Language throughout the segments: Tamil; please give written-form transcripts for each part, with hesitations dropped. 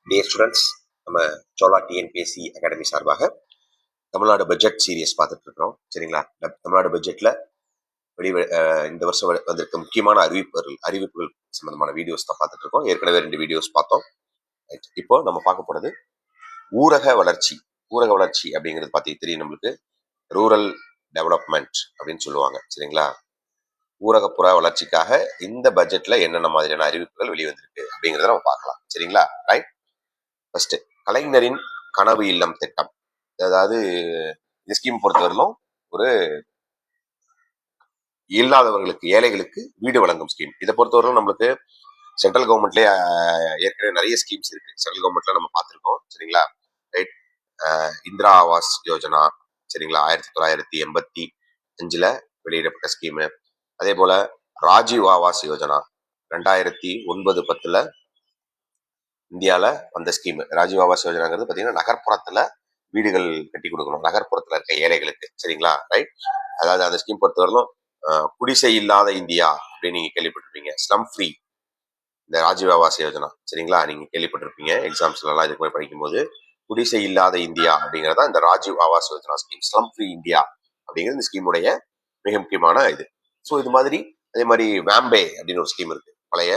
டியர் ஸ்டூடெண்ட்ஸ், நம்ம சோலா டிஎன்பிஎஸ்சி அகாடமி சார்பாக தமிழ்நாடு பட்ஜெட் சீரியஸ் பார்த்துட்டு இருக்கிறோம். சரிங்களா? தமிழ்நாடு பட்ஜெட்ல இந்த வருஷம் வந்திருக்க முக்கியமான அறிவிப்புகள் சம்பந்தமான வீடியோஸ் தான் பார்த்துட்டு இருக்கோம். ஏற்கனவே 2 வீடியோஸ் பார்த்தோம். இப்போ நம்ம பார்க்க போறது ஊரக வளர்ச்சி. ஊரக வளர்ச்சி அப்படிங்கிறது பார்த்தீங்க தெரியும் நம்மளுக்கு. ரூரல் டெவலப்மெண்ட் அப்படின்னு சொல்லுவாங்க. சரிங்களா? ஊரகப்புற வளர்ச்சிக்காக இந்த பட்ஜெட்ல என்னென்ன மாதிரியான அறிவிப்புகள் வெளிவந்திருக்கு அப்படிங்கிறத நம்ம பார்க்கலாம். சரிங்களா? ரைட். ஃபர்ஸ்ட், கலைஞரின் கனவு இல்லம் திட்டம். அதாவது இந்த ஸ்கீம் பொறுத்தவரையிலும் ஒரு இல்லாதவர்களுக்கு, ஏழைகளுக்கு வீடு வழங்கும் ஸ்கீம். இதை பொறுத்தவரையிலும் நம்மளுக்கு சென்ட்ரல் கவர்மெண்ட்லேயே ஏற்கனவே நிறைய ஸ்கீம்ஸ் இருக்கு. சென்ட்ரல் கவர்மெண்ட்ல நம்ம பார்த்துருக்கோம். சரிங்களா? ரைட். இந்திரா ஆவாஸ் யோஜனா, சரிங்களா, 1985 வெளியிடப்பட்ட ஸ்கீமு. அதே போல ராஜீவ் ஆவாஸ் யோஜனா 2009-10 இந்தியாவில் வந்த ஸ்கீம். ராஜீவ் ஆவாஸ் யோஜனாங்கிறது பார்த்தீங்கன்னா நகர்ப்புறத்துல வீடுகள் கட்டி கொடுக்கணும், நகர்ப்புறத்துல இருக்க ஏழைகளுக்கு. சரிங்களா? ரைட். அதாவது அந்த ஸ்கீம் பொறுத்தவரையிலும் குடிசை இல்லாத இந்தியா அப்படின்னு நீங்க கேள்விப்பட்டிருப்பீங்க. ஸ்லம் ஃப்ரீ, இந்த ராஜீவ் ஆவாஸ் யோஜனா. சரிங்களா? நீங்க கேள்விப்பட்டிருப்பீங்க எக்ஸாம்ஸ்ல எல்லாம் இதுக்கு போய் படிக்கும்போது. குடிசை இல்லாத இந்தியா அப்படிங்கிறதா இந்த Rajiv Awas Yojana scheme. Slum free India அப்படிங்கிறது இந்த ஸ்கீமுடைய மிக முக்கியமான இது. ஸோ இது மாதிரி அதே மாதிரி வேம்பே அப்படின்னு ஒரு ஸ்கீம் இருக்கு, பழைய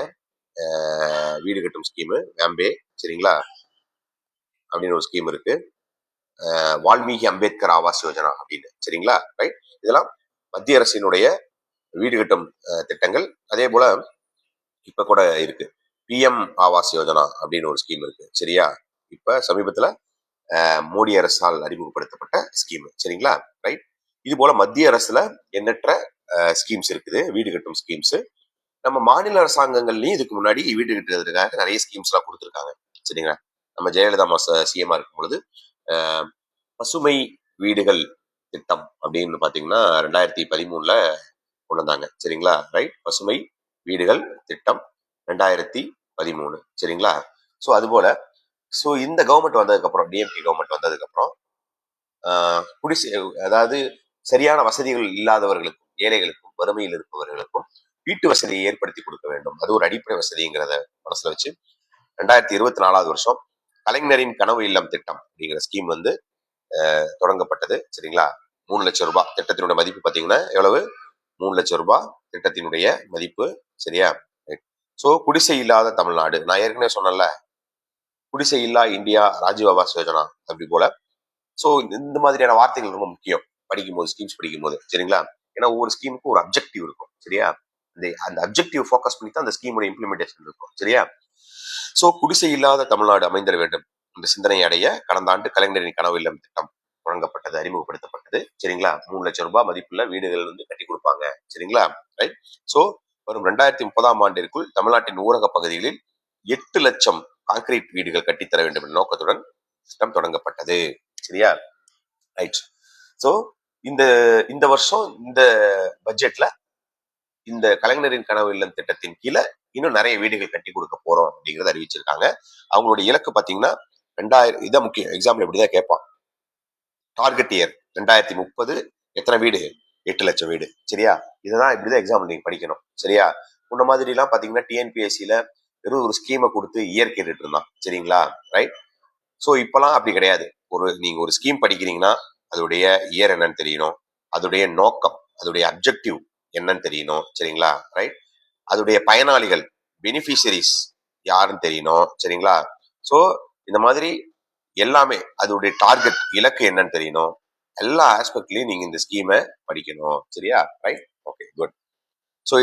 வீடு கட்டும் ஸ்கீமு வேம்பே. சரிங்களா? அப்படின்னு ஒரு ஸ்கீம் இருக்கு. வால்மீகி அம்பேத்கர் ஆவாஸ் யோஜனா அப்படின்னு. சரிங்களா? ரைட். இதெல்லாம் மத்திய அரசினுடைய வீடு கட்டும் திட்டங்கள். அதே போல இப்ப கூட இருக்கு பிஎம் ஆவாஸ் யோஜனா அப்படின்னு ஒரு ஸ்கீம் இருக்கு. சரியா? இப்ப சமீபத்துல மோடி அரசால் அறிமுகப்படுத்தப்பட்ட ஸ்கீம். சரிங்களா? ரைட். இது போல மத்திய அரசுல எண்ணற்ற ஸ்கீம்ஸ் இருக்குது, வீடு கட்டும் ஸ்கீம்ஸ். நம்ம மாநில அரசாங்கங்கள்லயும் இதுக்கு முன்னாடி வீடு கட்டுறதுக்காக நிறைய ஸ்கீம்ஸ் எல்லாம் கொடுத்துருக்காங்க. சரிங்களா? நம்ம ஜெயலலிதா சிஎம்ஆ இருக்கும் பொழுது பசுமை வீடுகள் திட்டம் அப்படின்னு பாத்தீங்கன்னா 2013 கொண்டு வந்தாங்க. சரிங்களா? ரைட். பசுமை வீடுகள் திட்டம் 2013. சரிங்களா? ஸோ அது போல இந்த கவர்மெண்ட் வந்ததுக்கு அப்புறம், டிஎம்கே கவர்மெண்ட் வந்ததுக்கு அப்புறம் குடிசை, அதாவது சரியான வசதிகள் இல்லாதவர்களுக்கும், ஏழைகளுக்கும், வறுமையில் இருப்பவர்களுக்கும் வீட்டு வசதியை ஏற்படுத்தி கொடுக்க வேண்டும். அது ஒரு அடிப்படை வசதிங்கிறத மனசுல வச்சு 2024 கலைஞரின் கனவு இல்லம் திட்டம் அப்படிங்கிற ஸ்கீம் தொடங்கப்பட்டது. சரிங்களா? 3 லட்சம் ரூபாய் திட்டத்தினுடைய மதிப்பு பாத்தீங்கன்னா எவ்வளவு? 3 லட்சம் ரூபாய் திட்டத்தினுடைய மதிப்பு. சரியா? சோ குடிசை இல்லாத தமிழ்நாடு, நான் ஏற்கனவே சொன்னல, குடிசை இல்லா இந்தியா, ராஜீவ் ஆவாஸ் யோஜனா, அப்படி போல. சோ இந்த மாதிரியான வார்த்தைகள் ரொம்ப முக்கியம் படிக்கும்போது, ஸ்கீம்ஸ் படிக்கும்போது. சரிங்களா? ஏன்னா ஒவ்வொரு ஸ்கீமுக்கும் ஒரு அப்ஜெக்டிவ் இருக்கும். சரியா? அந்த அப்ஜெக்டிவ் ஃபோக்கஸ் பண்ணி தான் அந்த ஸ்கீமோட இம்ப்ளிமெண்டேஷன் இருக்கும். சரியா? சோ குடிசை இல்லாத தமிழ்நாடு அமைந்திட வேண்டும் என்ற சிந்தனை அடைய கடந்த ஆண்டு கலைஞரின் கனவு இல்லம் திட்டம் தொடங்கப்பட்டது, அறிமுகப்படுத்தப்பட்டது. சரிங்களா? 3 லட்சம் ரூபாய் மதிப்புள்ள வீடுகள் கட்டி கொடுப்பாங்க. சரிங்களா? ரைட். சோ வரும் 2030 ஆண்டிற்குள் தமிழ்நாட்டின் ஊரக பகுதிகளில் 8 லட்சம் கான்கிரீட் வீடுகள் கட்டித்தர வேண்டும் என்ற நோக்கத்துடன் திட்டம் தொடங்கப்பட்டது. சரியா? ரைட். சோ இந்த வருஷம் இந்த பட்ஜெட்ல இந்த கலைஞரின் கனவு இல்லம் திட்டத்தின் கீழே இன்னும் நிறைய வீடுகள் கட்டி கொடுக்க போறோம் அப்படிங்கறத அறிவிச்சிருக்காங்க. அவங்களுடைய இலக்கு பாத்தீங்கன்னா 2000, இதான் முக்கியம், எக்ஸாம்பிள் இப்படிதான் கேட்பான். டார்கெட் இயர் 2030 எத்தனை வீடு? 8 லட்சம் வீடு. சரியா? இதுதான் இப்படிதான் எக்ஸாம்பிள் நீங்க படிக்கணும். சரியா? முன்ன மாதிரி எல்லாம் பாத்தீங்கன்னா டிஎன்பிஎஸ்சியில வெறும் ஒரு ஸ்கீமை கொடுத்து இயர் கேட்டுட்டு இருந்தான். சரிங்களா? ரைட். சோ இப்பெல்லாம் அப்படி கிடையாது. நீங்க ஒரு ஸ்கீம் படிக்கிறீங்கன்னா அதோடைய இயர் என்னன்னு தெரியணும், அதோடைய நோக்கம், அதோடைய அப்ஜெக்டிவ் என்னன்னு தெரியணும். சரிங்களா? ரைட். அதோடைய பயனாளிகள், பெனிஃபிஷரிஸ் யாருன்னு தெரியணும். சரிங்களா? சோ இந்த மாதிரி எல்லாமே, அதோடைய டார்கெட், இலக்கு என்னன்னு தெரியணும். எல்லா ஆஸ்பெக்ட்லயும் நீங்க இந்த ஸ்கீமை படிக்கணும். சரியா? ரைட். Okay, good. சோ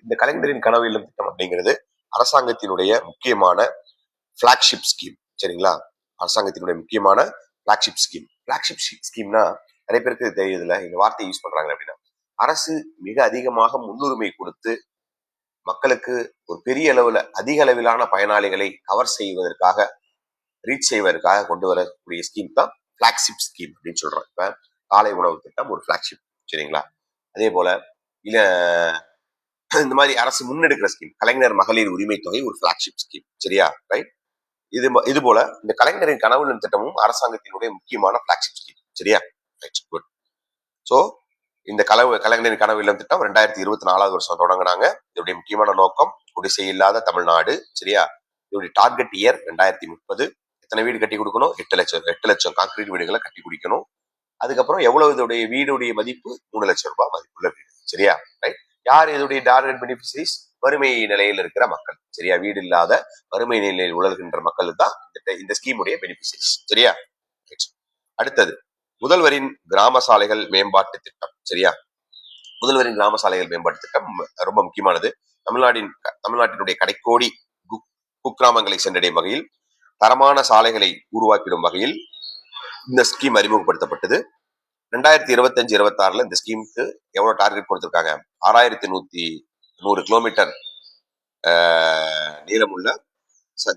இந்த கலைஞரின் கனவு இல்லம் திட்டம் அப்படிங்கிறது அரசாங்கத்தினுடைய முக்கியமான பிளாக்ஷிப் ஸ்கீம். சரிங்களா? அரசாங்கத்தினுடைய முக்கியமான பிளாக்ஷிப் ஸ்கீம். பிளாக்ஷிப் ஸ்கீம்னா நிறைய பேருக்கு தெரியுதுல, இந்த வார்த்தையை யூஸ் பண்றாங்க அப்படின்னா, அரசு மிக அதிகமாக முன்னுரிமை கொடுத்து மக்களுக்கு ஒரு பெரிய அளவுல, அதிக அளவிலான பயனாளிகளை கவர் செய்வதற்காக, ரீச் செய்வதற்காக கொண்டு வரக்கூடிய ஸ்கீம் தான் பிளாக்ஷிப் ஸ்கீம் அப்படின்னு சொல்றோம். இப்ப காலை உணவு திட்டம் ஒரு பிளாக்ஷிப். சரிங்களா? அதே போல இந்த மாதிரி அரசு முன்னெடுக்கிற ஸ்கீம் கலைஞர் மகளிர் உரிமை தொகை ஒரு பிளாக்ஷிப் ஸ்கீம். சரியா? ரைட். இது போல இந்த கலைஞரின் கனவு இல்லம் திட்டமும் அரசாங்கத்தினுடைய முக்கியமான பிளாக்ஷிப் ஸ்கீம். சரியா? Right, good. சோ இந்த கலைஞரின் கனவு இல்லம் திட்டம் 2024 தொடங்கினாங்க. இதோடைய முக்கியமான நோக்கம் குடிசை இல்லாத தமிழ்நாடு. சரியா? இதோடைய டார்கெட் இயர் 2030. எத்தனை வீடு கட்டி கொடுக்கணும்? 8 லட்சம் கான்கிரீட் வீடுகளை கட்டி குடிக்கணும். அதுக்கப்புறம் எவ்வளவு இதோடைய வீடுடைய மதிப்பு? 3 லட்சம் ரூபாய் மதிப்புள்ள வீடு. சரியா? ரைட். யார் இதோடைய டார்கெட் பெனிஃபிஷரிஸ்? வறுமை நிலையில் இருக்கிற மக்கள். சரியா? வீடு இல்லாத வறுமை நிலையில் உழல்கின்ற மக்கள் தான் இந்த ஸ்கீமுடைய பெனிஃபிஷரிஸ். சரியா? அடுத்தது முதல்வரின் கிராம சாலைகள் மேம்பாட்டு திட்டம். சரியா? முதல்வரின் கிராம சாலைகள் மேம்பாட்டு திட்டம் ரொம்ப முக்கியமானது. தமிழ்நாட்டினுடைய கடைக்கோடி குக்கிராமங்களை சென்றடையும் வகையில் தரமான சாலைகளை உருவாக்கிடும் வகையில் இந்த ஸ்கீம் அறிமுகப்படுத்தப்பட்டது. 2025-26 இந்த ஸ்கீமுக்கு எவ்வளவு டார்கெட் கொடுத்திருக்காங்க? 6110 கிலோமீட்டர் நீளமுள்ள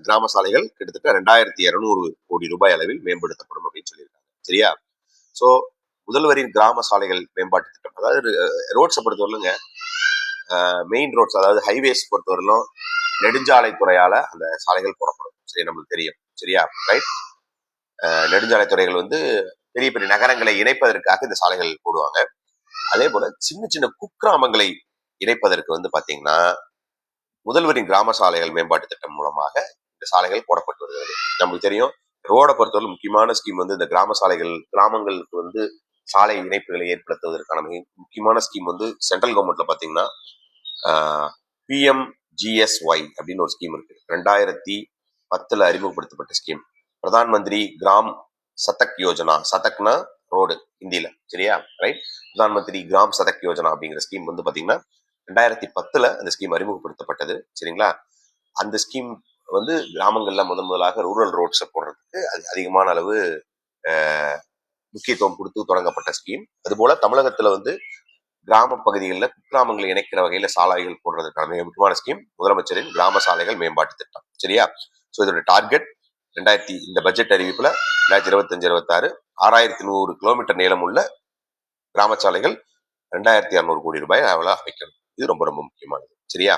கிராம சாலைகள் கிட்டத்தட்ட 2200 கோடி ரூபாய் அளவில் மேம்படுத்தப்படும் அப்படின்னு சொல்லியிருக்காங்க. சரியா? சோ முதல்வரின் கிராம சாலைகள் மேம்பாட்டு திட்டம், அதாவது ரோட்ஸை பொறுத்தவரையிலுங்க, மெயின் ரோட்ஸ் அதாவது ஹைவேஸ் பொறுத்தவரையிலும் நெடுஞ்சாலை துறையால அந்த சாலைகள் போடப்படும். சரி, நம்மளுக்கு தெரியும். சரியா? ரைட். நெடுஞ்சாலை துறைகள் பெரிய பெரிய நகரங்களை இணைப்பதற்காக இந்த சாலைகள் போடுவாங்க. அதே போல சின்ன சின்ன குக்கிராமங்களை இணைப்பதற்கு பாத்தீங்கன்னா முதல்வரின் கிராம சாலைகள் மேம்பாட்டு திட்டம் மூலமாக இந்த சாலைகள் போடப்பட்டு வருகிறது. நமக்கு தெரியும், ரோடை பொறுத்தவரை முக்கியமான ஸ்கீம் இந்த கிராம சாலைகள், கிராமங்களுக்கு சாலை இணைப்புகளை ஏற்படுத்துவதற்கான முக்கியமான ஸ்கீம் சென்ட்ரல் கவர்மெண்ட்ல பாத்தீங்கன்னா PMGSY அப்படின்னு ஒரு ஸ்கீம் இருக்கு. 2010 அறிமுகப்படுத்தப்பட்ட scheme. Pradhan Mantri gram Sadak Yojana. சதக்னா road இந்தியில. சரியா? ரைட். பிரதான் மந்திரி கிராம் சதக் யோஜனா அப்படிங்கிற ஸ்கீம் பாத்தீங்கன்னா 2010 அந்த ஸ்கீம் அறிமுகப்படுத்தப்பட்டது. சரிங்களா? அந்த ஸ்கீம் கிராமங்கள்ல முதலாக ரூரல் ரோட்ஸை போடுறதுக்கு அதிகமான அளவு முக்கியத்துவம் கொடுத்து தொடங்கப்பட்ட ஸ்கீம். அதுபோல தமிழகத்துல கிராம பகுதிகளில் குக்கிராமங்களை இணைக்கிற வகையில சாலைகள் போடுறதுக்கான மிக முக்கியமான ஸ்கீம் முதலமைச்சரின் கிராம சாலைகள் மேம்பாட்டு திட்டம். சரியா? சோ இதோட டார்கெட் இந்த பட்ஜெட் அறிவிப்புல 2025-26 6100 கிலோமீட்டர் நீளமுள்ள கிராம சாலைகள் 2200 கோடி ரூபாய் அமைக்கணும். இது ரொம்ப ரொம்ப முக்கியமானது. சரியா?